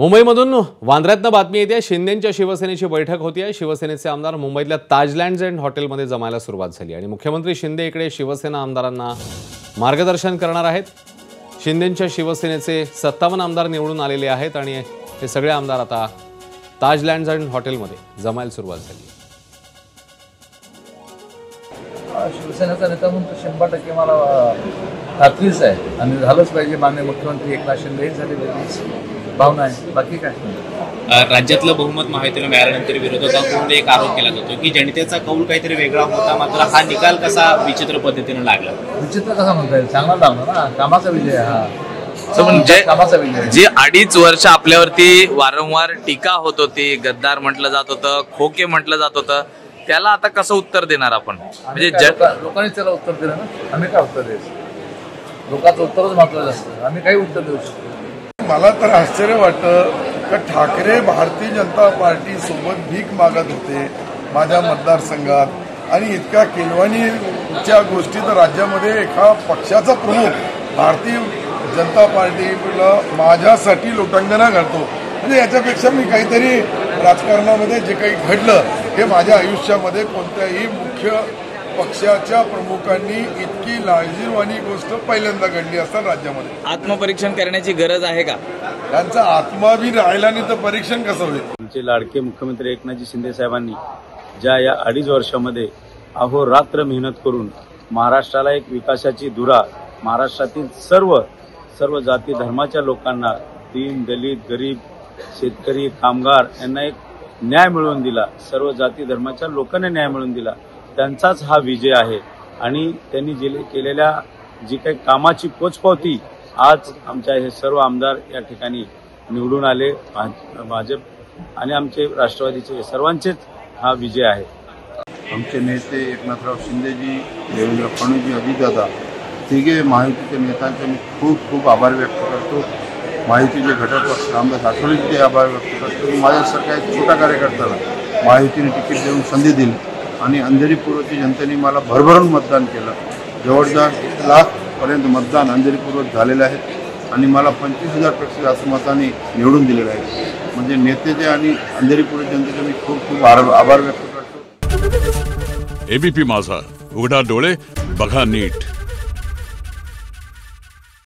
मुंबईमधून वांद्र्यातनं बातमी येते। शिंदेंच्या शिवसेनेची बैठक होती आहे। शिवसेनेचे आमदार मुंबईतल्या ताजलँड्स एंड हॉटेलमध्ये जमायला सुरुवात झाली आणि मुख्यमंत्री शिंदे इकडे शिवसेना आमदारांना मार्गदर्शन करणार आहेत। शिंदेंच्या शिवसेनेचे 57 आमदार निवडून आलेले आहेत आणि हे सगळे आमदार आता ताजलँड्स एंड हॉटेलमध्ये जमायला सुरुवात झाली। शिवसेनेचा नेता म्हणून 100% मला खात्रीच आहे आणि झालंच पाहिजे। माननीय मुख्यमंत्री एकनाथ शिंदे झाले भावना आहे, बाकी काय। राज्यातलं बहुमत महायुतीला मिळाल्यानंतर विरोधकांकडून एक आरोप केला जातो की जनतेचा कौल काहीतरी वेगळा होता, मात्र हा निकाल कसा विचित्र पद्धतीने लागला। विचित्र कसा म्हणता येईल, चांगला लागला ना, कामाचा विजय हा। कामाचा विजय जे 2.5 वर्ष आपल्यावरती वारंवार टीका होत होती, गद्दार म्हटलं जात होतं, खोके म्हटलं जात होतं, त्याला आता कसं उत्तर देणार आपण? म्हणजे लोकांनी त्याला उत्तर दिलं ना, आम्ही काय उत्तर द्यायचं? लोकांचं उत्तरच महत्त्वाचं असतं, आम्ही काही उत्तर देऊ शकतो। मला तर आश्चर्य वाटतं की ठाकरे भारतीय जनता पार्टी सोबत भीक मागत होते माझ्या मतदारसंघात आणि इतक्या केलवानीच्या गोष्टी तर राज्यामध्ये एका पक्षाचा प्रमुख भारतीय जनता पार्टीला माझ्यासाठी लोटांगणा घालतो। म्हणजे याच्यापेक्षा मी काहीतरी राजकारणामध्ये जे काही घडलं हे माझ्या आयुष्यामध्ये कोणत्याही मुख्य पक्षाच्या प्रमुखांनी इतकी लाजिरवाणी गोष्ट पहिल्यांदा घडली असताना राज्यामध्ये। आत्मपरीक्षण करण्याची गरज आहे का? त्यांचा आत्मा बी राहिला नाही तर परीक्षण कसं होईल? आमचे लाडके मुख्यमंत्री एकनाथजी शिंदे साहेबांनी ज्या या 2.5 वर्षामध्ये अहोरात्र मेहनत करून महाराष्ट्राला एक विकासाची धुरा, महाराष्ट्रातील सर्व जाती धर्माच्या लोकांना, दीन दलित गरीब शेतकरी कामगार यांना एक न्याय मिळवून दिला, सर्व जाती धर्माच्या लोकांना न्याय मिळवून दिला, त्यांचाच हा विजय आहे। आणि त्यांनी केलेल्या जी काही कामाची पोचपावती आज आमच्या हे सर्व आमदार या ठिकाणी निवडून आले, भाजप आणि आमचे राष्ट्रवादीचे सर्वांचेच हा विजय आहे। आमचे नेते एकनाथराव शिंदेजी, देवेंद्र फडणवीसजी, अजितदादा तिघे महायुतीच्या नेत्यांचे मी खूप आभार व्यक्त करतो। महायुतीचे घटक पक्ष रामदास आठवलेंचे आभार व्यक्त करतो। माझ्यासारख्या एक छोटा कार्यकर्त्याला महायुतीने तिकीट देऊन संधी दिली आणि अंधेरी पूर्वच्या जनतेने मला भरभरून मतदान केलं। जवळजवळ 1 लाखपर्यंत मतदान अंधेरी पूर्वत झालेलं आहे आणि मला 25,000पेक्षा जास्त मतांनी निवडून दिलेलं आहे। म्हणजे नेतेचे आणि अंधेरी पूर्व जनतेचे मी खूप आभार व्यक्त करतो। एबीपी माझा, उघडा डोळे बघा नीट।